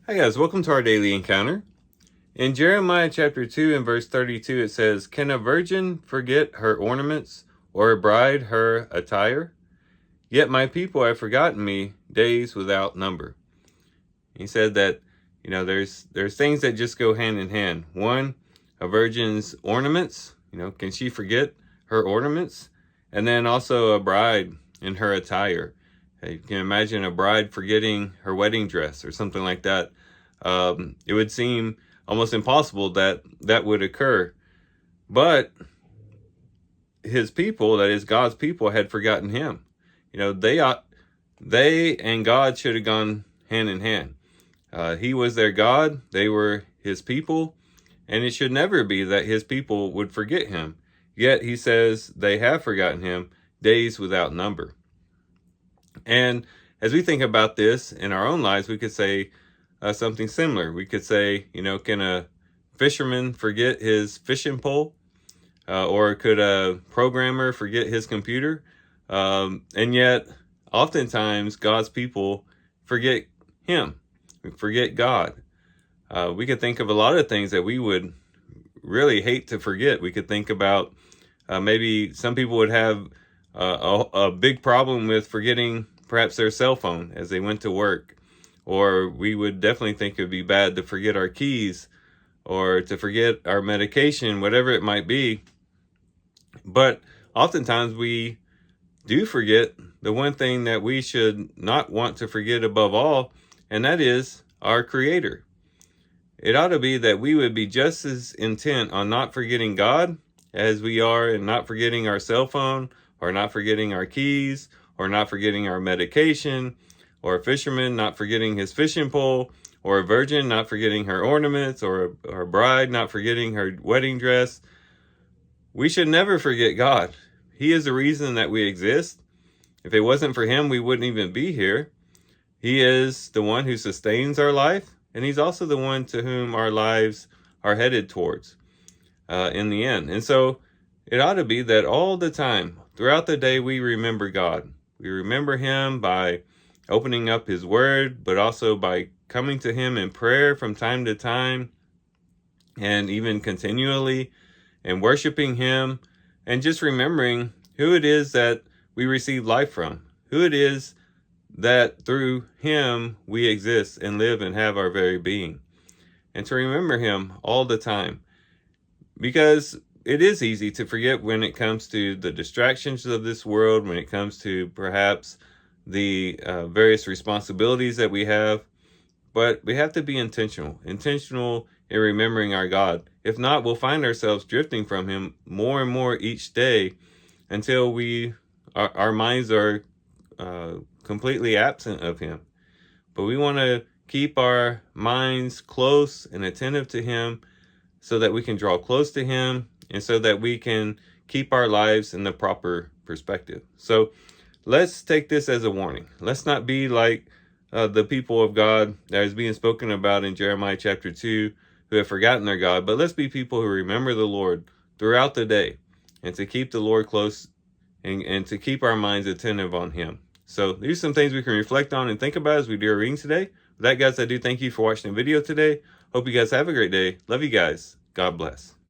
Hi guys, welcome to our daily encounter. In Jeremiah chapter 2 and verse 32 it says, "Can a virgin forget her ornaments, or a bride her attire? Yet my people have forgotten me days without number." He said that, there's things that just go hand in hand. One, a virgin's ornaments, can she forget her ornaments? And then also a bride in her attire. You can imagine a bride forgetting her wedding dress or something like that. It would seem almost impossible that that would occur. But his people, that is God's people, had forgotten him. They and God should have gone hand in hand. He was their God, they were his people, and it should never be that his people would forget him. Yet he says they have forgotten him days without number. And as we think about this in our own lives, we could say something similar. We could say, can a fisherman forget his fishing pole? Or could a programmer forget his computer? And yet, oftentimes, God's people forget him. We forget God. We could think of a lot of things that we would really hate to forget. We could think about maybe some people would have a big problem with forgetting perhaps their cell phone as they went to work. Or we would definitely think it would be bad to forget our keys or to forget our medication, whatever it might be. But oftentimes we do forget the one thing that we should not want to forget above all, and that is our Creator. It ought to be that we would be just as intent on not forgetting God as we are in not forgetting our cell phone, or not forgetting our keys, or not forgetting our medication, or a fisherman not forgetting his fishing pole, or a virgin not forgetting her ornaments, or a bride not forgetting her wedding dress. We should never forget God. He is the reason that we exist. If it wasn't for him, we wouldn't even be here. He is the one who sustains our life, and he's also the one to whom our lives are headed towards in the end. And so it ought to be that all the time, throughout the day, we remember God. We remember him by opening up his word, but also by coming to him in prayer from time to time, and even continually, and worshiping him, and just remembering who it is that we receive life from, who it is that through him we exist and live and have our very being, and to remember him all the time. Because it is easy to forget when it comes to the distractions of this world, when it comes to perhaps the various responsibilities that we have. But we have to be intentional in remembering our God. If not, we'll find ourselves drifting from him more and more each day until our minds are completely absent of him. But we want to keep our minds close and attentive to him so that we can draw close to him, and so that we can keep our lives in the proper perspective. So let's take this as a warning. Let's not be like the people of God that is being spoken about in Jeremiah chapter 2, who have forgotten their God, but let's be people who remember the Lord throughout the day, and to keep the Lord close, and to keep our minds attentive on him. So these are some things we can reflect on and think about as we do our reading today. With that, guys, I do thank you for watching the video today. Hope you guys have a great day. Love you guys. God bless.